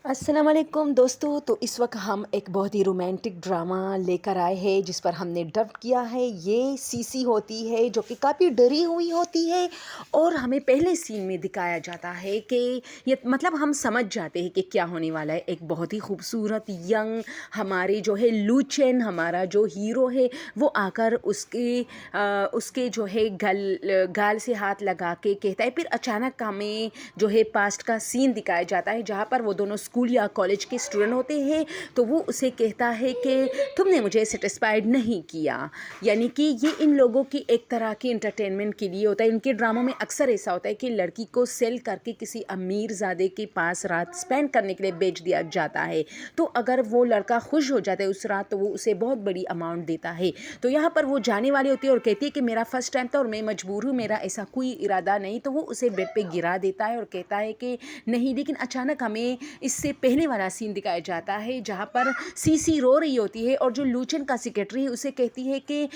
अस्सलाम वालेकुम दोस्तों। तो इस वक्त हम एक बहुत ही रोमांटिक ड्रामा लेकर आए हैं जिस पर हमने डब किया है। ये सीसी होती है जो कि काफ़ी डरी हुई होती है और हमें पहले सीन में दिखाया जाता है कि ये मतलब हम समझ जाते हैं कि क्या होने वाला है। एक बहुत ही खूबसूरत यंग हमारे जो है लूचेन हमारा जो हीरो है वो आकर उसके जो है गाल से हाथ लगा के कहता है। फिर अचानक हमें जो है पास्ट का सीन दिखाया जाता है जहाँ पर वो दोनों स्कूल या कॉलेज के स्टूडेंट होते हैं। तो वो उसे कहता है कि तुमने मुझे सेटिस्फाइड नहीं किया। यानी कि ये इन लोगों की एक तरह की इंटरटेनमेंट के लिए होता है। इनके ड्रामों में अक्सर ऐसा होता है कि लड़की को सेल करके किसी अमीर ज़ादे के पास रात स्पेंड करने के लिए भेज दिया जाता है। तो अगर वो लड़का खुश हो जाता है उस रात तो वो उसे बहुत बड़ी अमाउंट देता है। तो यहाँ पर वो जाने वाली होती है और कहती है कि मेरा फर्स्ट टाइम था और मैं मजबूर हूँ, मेरा ऐसा कोई इरादा नहीं। तो वो उसे बेड पे गिरा देता है और कहता है कि नहीं। लेकिन अचानक हमें इससे पहले वाला सीन दिखाया जाता है जहाँ पर सीसी रो रही होती है और जो लूचन का सेक्रेटरी है उसे कहती है कि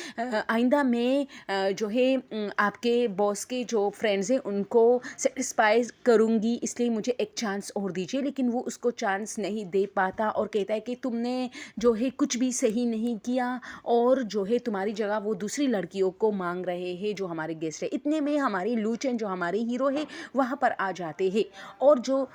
आइंदा मैं जो है आपके बॉस के जो फ्रेंड्स हैं उनको सेटिस्फाई करूँगी, इसलिए मुझे एक चांस और दीजिए। लेकिन वो उसको चांस नहीं दे पाता और कहता है कि तुमने जो है कुछ भी सही नहीं किया और जो है तुम्हारी जगह वो दूसरी लड़कियों को मांग रहे हैं जो हमारे गेस्ट है। इतने में हमारी लूचन जो हमारे हीरो है वहाँ पर आ जाते हैं और जो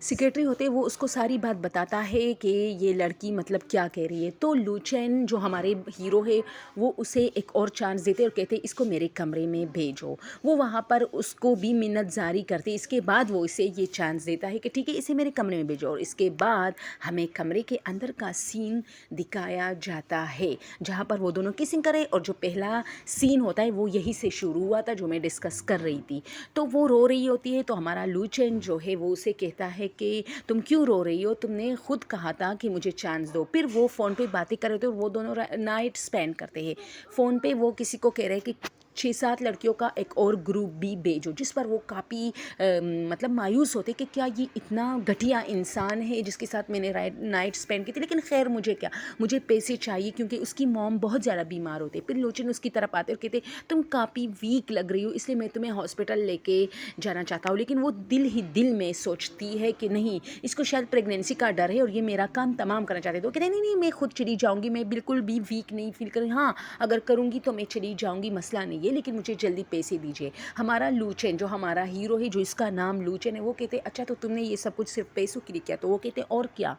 सेक्रेटरी होते हैं वो उसको सारी बात बताता है कि ये लड़की मतलब क्या कह रही है। तो लूचेन जो हमारे हीरो है वो उसे एक और चांस देते और कहते इसको मेरे कमरे में भेजो। वो वहाँ पर उसको भी मिन्नत जारी करते। इसके बाद वो इसे ये चांस देता है कि ठीक है इसे मेरे कमरे में भेजो। और इसके बाद हमें कमरे के अंदर का सीन दिखाया जाता है जहाँ पर वो दोनों किसिंग करें। और जो पहला सीन होता है वो यही से शुरू हुआ था जो मैं डिस्कस कर रही थी। तो वो रो रही होती है तो हमारा लूचेन जो है वो उसे कहता है कि तुम क्यों रो रही हो, तुमने खुद कहा था कि मुझे चांस दो। फिर वो फ़ोन पे बातें कर रहे थे और वो दोनों नाइट स्पेंड करते हैं फ़ोन पे। वो किसी को कह रहे हैं कि 6-7 लड़कियों का एक और ग्रुप भी भेजो, जिस पर वो काफ़ी मतलब मायूस होते कि क्या ये इतना घटिया इंसान है जिसके साथ मैंने नाइट स्पेंड की थी। लेकिन खैर मुझे क्या, मुझे पैसे चाहिए क्योंकि उसकी मॉम बहुत ज़्यादा बीमार होते। फिर लोचन उसकी तरफ आते और कहते तुम काफ़ी वीक लग रही हो इसलिए मैं तुम्हें हॉस्पिटल लेके जाना चाहता हूँ। लेकिन वो दिल ही दिल में सोचती है कि नहीं, इसको शायद प्रेगनेंसी का डर है और ये मेरा काम तमाम करना चाहते। तो कहते नहीं नहीं मैं खुद चली जाऊँगी, मैं बिल्कुल भी वीक नहीं फील कर रही। हाँ अगर करूँगी तो मैं चली जाऊँगी, मसला नहीं है, लेकिन मुझे जल्दी पैसे दीजिए। हमारा लूचेन जो हमारा हीरो है जो इसका नाम लूचेन है वो कहते अच्छा तो तुमने ये सब कुछ सिर्फ पैसों के लिए किया। तो वो कहते और क्या,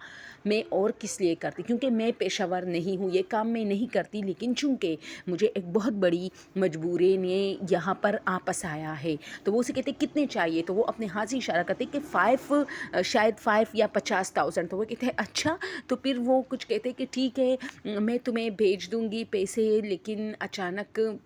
मैं और किस लिए करती, क्योंकि मैं पेशावर नहीं हूँ, ये काम मैं नहीं करती। लेकिन चूँकि मुझे एक बहुत बड़ी मजबूरी ने यहाँ पर आपस आया है। तो वो उसे कहते कितने चाहिए। तो वो अपने हाथ से इशारा करते कि 5 शायद 5 या 50,000। तो वो कहते हैं अच्छा। तो फिर वो कुछ कहते कि ठीक है मैं तुम्हें भेज दूँगी पैसे। लेकिन अचानक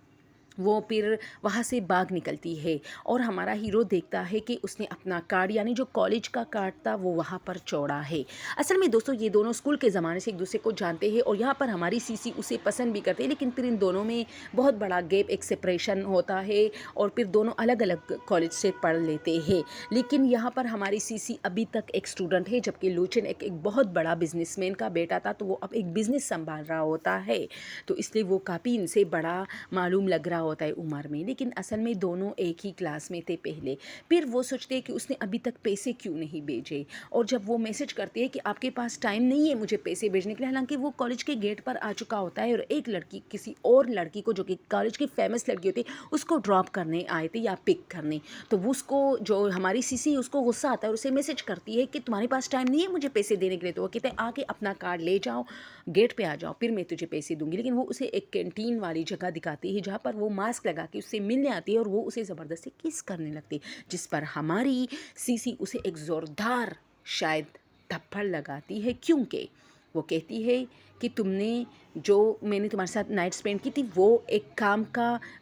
वो फिर वहाँ से भाग निकलती है और हमारा हीरो देखता है कि उसने अपना कार्ड यानी जो कॉलेज का कार्ड था वो वहाँ पर छोड़ा है। असल में दोस्तों ये दोनों स्कूल के ज़माने से एक दूसरे को जानते हैं और यहाँ पर हमारी सीसी उसे पसंद भी करते हैं। लेकिन फिर इन दोनों में बहुत बड़ा गैप, एक सेपरेशन होता है और फिर दोनों अलग अलग कॉलेज से पढ़ लेते हैं। लेकिन यहाँ पर हमारी सीसी अभी तक एक स्टूडेंट है जबकि लूचन एक बहुत बड़ा बिजनेसमैन का बेटा था। तो वो अब एक बिज़नेस संभाल रहा होता है तो इसलिए वो काफ़ी इनसे बड़ा मालूम लग रहा होता है उम्र में। लेकिन असल में दोनों एक ही क्लास में थे पहले। फिर वो सोचते हैं कि उसने अभी तक पैसे क्यों नहीं भेजे। और जब वो मैसेज करते हैं कि आपके पास टाइम नहीं है मुझे पैसे भेजने के लिए, हालांकि वो कॉलेज के गेट पर आ चुका होता है और एक लड़की किसी और लड़की को जो कि कॉलेज की फेमस लड़की होती है उसको ड्रॉप करने आए थे या पिक करने। तो वो उसको जो हमारी सीसी उसको गुस्सा आता है और उसे मैसेज करती है कि तुम्हारे पास टाइम नहीं है मुझे पैसे देने के लिए। तो वो कहते हैं आके अपना कार्ड ले जाओ, गेट पे आ जाओ, फिर मैं तुझे पैसे दूंगी। लेकिन वो उसे एक कैंटीन वाली जगह दिखाती है जहाँ पर वो मास्क लगा के उससे मिलने आती है और वो उसे ज़बरदस्ती किस करने लगती है, जिस पर हमारी सीसी उसे एक ज़ोरदार शायद थप्पड़ लगाती है। क्योंकि वो कहती है कि तुमने जो मैंने तुम्हारे साथ नाइट स्पेंड की थी वो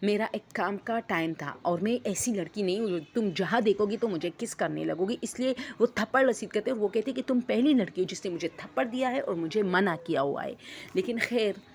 मेरा एक काम का टाइम था और मैं ऐसी लड़की नहीं हूँ तुम जहाँ देखोगी तो मुझे किस करने लगोगी। इसलिए वो थप्पड़ रसीद करते हैं और वो कहते हैं कि तुम पहली लड़की हो जिसने मुझे थप्पड़ दिया है और मुझे मना किया हुआ है। लेकिन खैर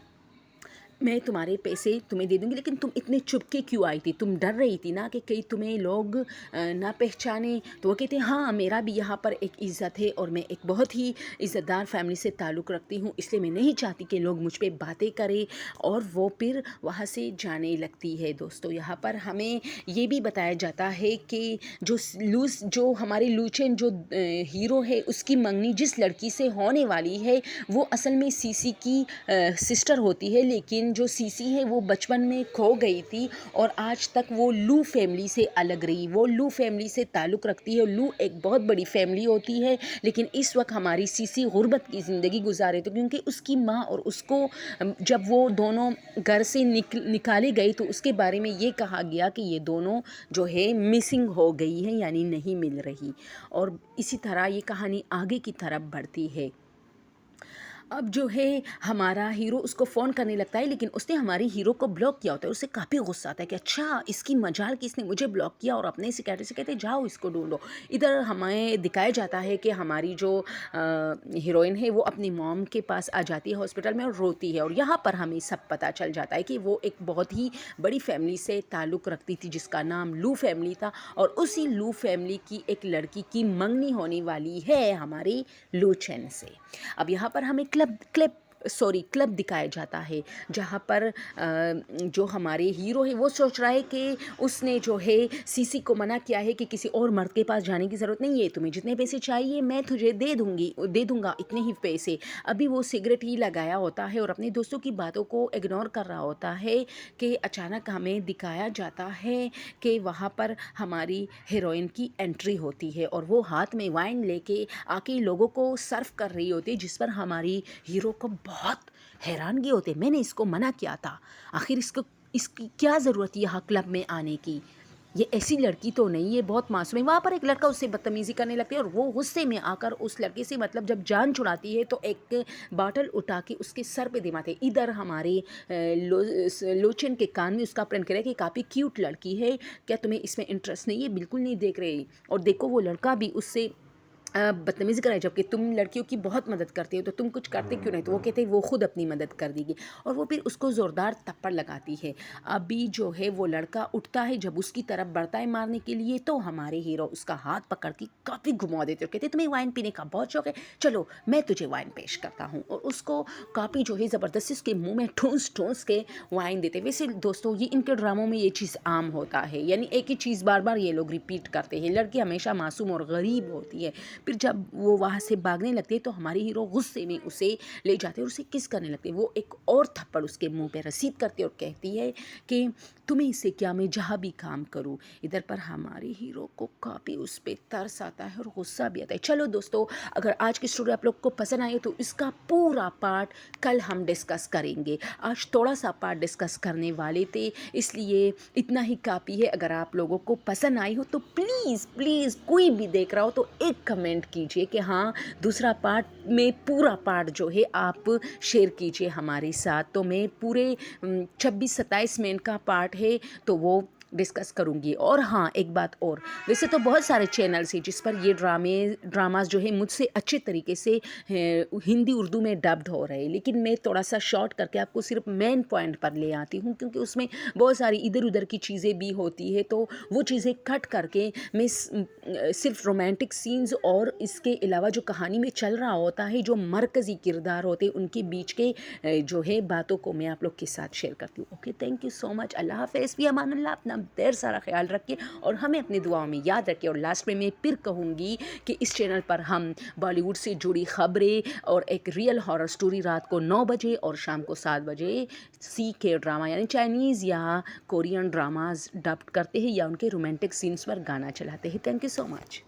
मैं तुम्हारे पैसे तुम्हें दे दूँगी, लेकिन तुम इतने चुपके क्यों आई थी? तुम डर रही थी ना कि कहीं तुम्हें लोग ना पहचाने। तो वो कहते हैं हाँ, मेरा भी यहाँ पर एक इज़्ज़त है और मैं एक बहुत ही इज़्ज़तदार फैमिली से ताल्लुक़ रखती हूँ, इसलिए मैं नहीं चाहती कि लोग मुझ पे बातें करें। और वो फिर वहाँ से जाने लगती है। दोस्तों, यहाँ पर हमें ये भी बताया जाता है कि जो हमारे लूचेन जो हीरो है, उसकी मंगनी जिस लड़की से होने वाली है वो असल में सीसी की सिस्टर होती है, लेकिन जो सीसी है वो बचपन में खो गई थी और आज तक वो लू फैमिली से अलग रही। वो लू फैमिली से ताल्लुक़ रखती है। लू एक बहुत बड़ी फैमिली होती है, लेकिन इस वक्त हमारी सीसी गुर्बत की ज़िंदगी गुजारे तो क्योंकि उसकी माँ और उसको जब वो दोनों घर से निकाले गए तो उसके बारे में ये कहा गया कि ये दोनों जो है मिसिंग हो गई है, यानी नहीं मिल रही। और इसी तरह ये कहानी आगे की तरफ बढ़ती है। अब जो है हमारा हीरो उसको फ़ोन करने लगता है, लेकिन उसने हमारे हीरो को ब्लॉक किया होता है। उसे काफ़ी गुस्सा आता है कि अच्छा, इसकी मजाल कि इसने मुझे ब्लॉक किया, और अपने सिक्योरिटी से कहते हैं जाओ इसको ढूंढो। इधर हमें दिखाया जाता है कि हमारी जो हीरोइन है वो अपनी मॉम के पास आ जाती है हॉस्पिटल में और रोती है। और यहाँ पर हमें सब पता चल जाता है कि वो एक बहुत ही बड़ी फैमिली से ताल्लुक़ रखती थी जिसका नाम लू फैमिली था, और उसी लू फैमिली की एक लड़की की मंगनी होने वाली है हमारे लू चेन से। अब यहाँ पर हमें क्लब दिखाया जाता है, जहाँ पर जो हमारे हीरो है वो सोच रहा है कि उसने जो है सीसी को मना किया है कि किसी और मर्द के पास जाने की ज़रूरत नहीं है, तुम्हें जितने पैसे चाहिए मैं तुझे दे दूँगा इतने ही पैसे। अभी वो सिगरेट ही लगाया होता है और अपने दोस्तों की बातों को इग्नोर कर रहा होता है कि अचानक हमें दिखाया जाता है कि वहाँ पर हमारी हीरोइन की एंट्री होती है और वो हाथ में वाइन लेके आके लोगों को सर्व कर रही होती है, जिस पर हमारी हीरो को बहुत हैरानगी होती है। मैंने इसको मना किया था, आखिर इसकी क्या ज़रूरत है यहाँ क्लब में आने की? ये ऐसी लड़की तो नहीं है, बहुत मासूम है। वहाँ पर एक लड़का उससे बदतमीज़ी करने लगता है और वो गुस्से में आकर उस लड़के से मतलब जब जान छुड़ाती है तो एक बाटल उठा के उसके सर पे दिमाते हैं। इधर हमारे लोचन के कान में उसका प्रेम करे कि काफ़ी क्यूट लड़की है, क्या तुम्हें इसमें इंटरेस्ट नहीं है? बिल्कुल नहीं देख रही। और देखो वो लड़का भी उससे बदतमीज़ी कराई, जबकि तुम लड़कियों की बहुत मदद करते हो तो तुम कुछ करते क्यों नहीं? तो वो कहते हैं वो खुद अपनी मदद कर देगी, और वो फिर उसको ज़ोरदार थप्पड़ लगाती है। अभी जो है वो लड़का उठता है, जब उसकी तरफ बढ़ता है मारने के लिए तो हमारे हीरो उसका हाथ पकड़ के काफ़ी घुमा देते और कहते तुम्हें वाइन पीने का बहुत शौक है, चलो मैं तुझे वाइन पेश करता हूँ। और उसको काफ़ी जो है ज़बरदस्ती उसके मुँह में ठूँस के वाइन देते। वैसे दोस्तों, ये इनके ड्रामों में ये चीज़ आम होता है, यानी एक ही चीज़ बार बार ये लोग रिपीट करते हैं। लड़की हमेशा मासूम और गरीब होती है। फिर जब वो वहाँ से भागने लगती है तो हमारी हीरो गुस्से में उसे ले जाते हैं और उसे किस करने लगती है। वो एक और थप्पड़ उसके मुंह पे रसीद करती है और कहती है कि तुम्हें इससे क्या, मैं जहाँ भी काम करूँ। इधर पर हमारे हीरो को काफ़ी उस पर तरस आता है और गुस्सा भी आता है। चलो दोस्तों, अगर आज की स्टोरी आप लोग को पसंद आई तो इसका पूरा पार्ट कल हम डिस्कस करेंगे। आज थोड़ा सा पार्ट डिस्कस करने वाले थे, इसलिए इतना ही काफ़ी है। अगर आप लोगों को पसंद आई हो तो प्लीज़ प्लीज़, कोई भी देख रहा हो तो एक कमेंट कीजिए कि हाँ, दूसरा पार्ट में पूरा पार्ट जो है आप शेयर कीजिए हमारे साथ। तो मैं पूरे 26-27 मिनट का पार्ट है तो वो डिस्कस करूँगी। और हाँ, एक बात और, वैसे तो बहुत सारे चैनल्स हैं जिस पर ये ड्रामास जो है मुझसे अच्छे तरीके से हिंदी उर्दू में डब्ड हो रहे हैं, लेकिन मैं थोड़ा सा शॉर्ट करके आपको सिर्फ मेन पॉइंट पर ले आती हूँ, क्योंकि उसमें बहुत सारी इधर उधर की चीज़ें भी होती है, तो वो चीज़ें कट करके मैं सिर्फ रोमांटिक सीन्स और इसके अलावा जो कहानी में चल रहा होता है, जो मरकज़ी किरदार होते हैं, उनके बीच के जो है बातों को मैं आप लोग के साथ शेयर करती हूँ। Okay, thank you so much. अल्लाह हाफ़िज़, फ़ी अमान अल्लाह। अपना ढेर सारा ख्याल रखिए और हमें अपनी दुआओं में याद रखिए। और लास्ट में मैं फिर कहूँगी कि इस चैनल पर हम बॉलीवुड से जुड़ी खबरें और एक रियल हॉरर स्टोरी रात को 9 बजे और शाम को 7 बजे CK ड्रामा यानी चाइनीज़ या कोरियन ड्रामाज डब करते हैं या उनके रोमांटिक सीन्स पर गाना चलाते हैं। Thank you so much.